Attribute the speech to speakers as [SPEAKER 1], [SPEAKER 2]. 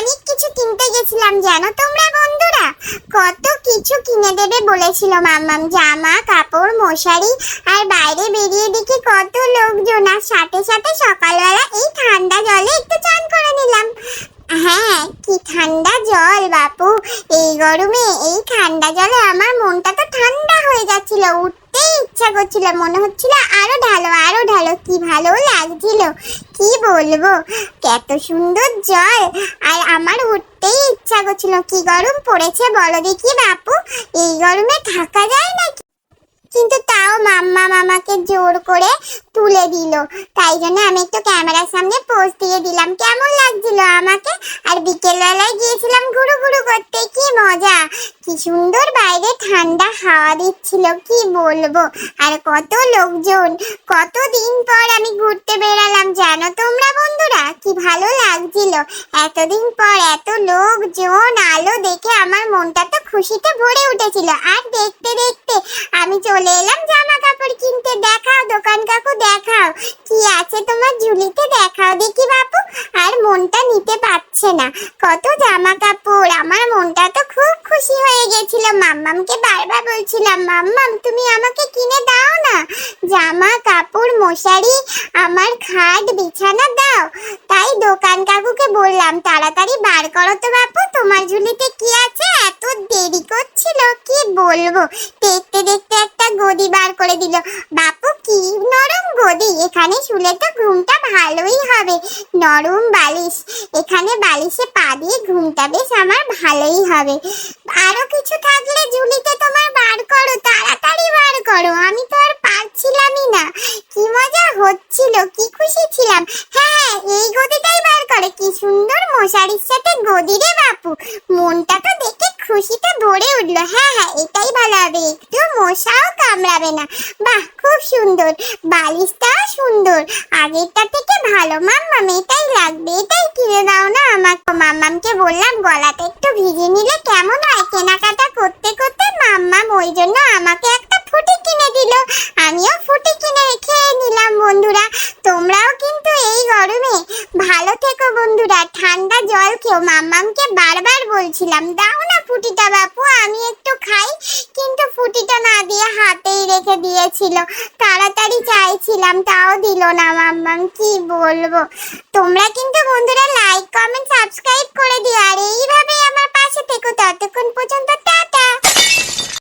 [SPEAKER 1] অনেক কিছু কিনতে গেছিলাম জানো তোমরা বন্ধুরা। কত কিছু কিনে দেবে বলেছিল মাম্মাম, জামা কাপড় মশারি। আর বাইরে বেরিয়ে দেখি কত লোকজন, আর সাথে সাথে সকালবেলা এই ঠান্ডা জলে একটু চান করে নিলাম। হ্যাঁ, কি ঠান্ডা জল বাপু! এই গরমে এই ঠান্ডা জলে আমার মনটা তো ঠান্ডা হয়ে যাচ্ছিল, উঠতেই ইচ্ছা করছিল, মনে হচ্ছিল আরো ঢালো আরো ঢালো। কি ভালো লাগছিল, কি বলবো, কত সুন্দর জল। আর আমার উঠতেই ইচ্ছা করছিল। কি গরম পড়েছে বলো দেখি বাপু, এই গরমে থাকা যায় না। কিন্তু তাও মাম্মা মামাকে জোর করে তুলে দিল, তাই জন্য আমি একটু ক্যামেরার সামনে পোজ দিয়ে দিলাম। কেমন লাগছিল আমাকে? আর বিকেলবেলায় গিয়েছিলাম ঘুরু ঘুরু করতে, কি মজা, কি সুন্দর বাইরে ঠান্ডা হাওয়া দিচ্ছিল, কি বলবো। আর কত লোকজন, কতদিন পর আমি ঘুরতে বেরালাম জানো তোমরা বন্ধুরা, কি ভালো লাগছিল। এতদিন পর এত লোকজন, আলো দেখে আমার মনটা তো খুশিতে ভরে উঠেছিল। আর দেখতে দেখতে আমি চলে এলাম জামা কাপড় কিনতে। দেখাও দোকান কাকু, দেখাও কি আছে তোমার ঝুলিতে, দেখাও দেখি বাপু। আর মনটা নিতে পারছে না, কত জামা কাপড়। আমার মনটা তো খুব খুশি হয়ে গেছিল। মাম্মামকে বারবার বলছিলাম, মাম্মাম তুমি আমাকে কিনে দাও না জামা কাপড় মশারি, আমার খাট বিছানা দাও। তাই দোকান কাকুকে বললাম, তাড়াতাড়ি বার করো তো বাপু, তোমার ঝুলিতে কি আছে। এত দেরি করছিল, কি বলবো। দেখতে দেখতে একটা গদি বার করে দিল। বাপু কি নরম গদি, এখানে শুলে তো ঘুমটা ভালোই হবে। নরম বালিশ, এখানে বালিশে পা দিয়ে ঘুমটা বেশ আমার ভালোই হবে। আরো কিছু থাকলে ঝুলিতে তোমার বার করো, তাড়াতাড়ি বার করো। আমি তো আর পারছিলামই না, কি মজা হচ্ছিল, কি খুশি ছিলাম। হ্যাঁ, এই গদিটাই বার করে, কি সুন্দর মশারির সাথে গদি রে বাপু। মনটা তো দেখে খুশিতে ভরে উঠলো। হ্যাঁ হ্যাঁ, এটাই ভালো হবে, একটু মশাও কামড়াবে না। বাহ, খুব সুন্দর, বালিশটাও সুন্দর, আগেরটা থেকে ভালো। মাম্মাম এটাই লাগবে, এটাই কিনে দাও না আমাকে। মাম্মামকে বললাম গলাটা একটু ভিজে নিলে কেমন হয়। কেনাকাটা করতে করতে মাম্মাম ওই জন্য আমাকে একটা ফুটি কিনে দিল, আমিও ফুটি কিনে খেয়ে নিলাম বন্ধুরা। তোমরাও কিন্তু এই গরমে ভালো থেকো বন্ধুরা, ঠান্ডা জল খেও। মাম্মামকে বারবার বলছিলাম, দাও না ফুটিটা বাপু, আমি একটু খাই, কিন্তু ফুটিটা না দিয়ে হাতেই রেখে দিয়েছিল। তাড়াতাড়ি চাইছিলাম, তাও দিল না মাম্মাম, কি বলবো। তোমরা কিন্তু বন্ধুরা লাইক কমেন্ট সাবস্ক্রাইব করে দিও, আর এইভাবেই আমার পাশে থেকো। ততক্ষণ পর্যন্ত টাটা।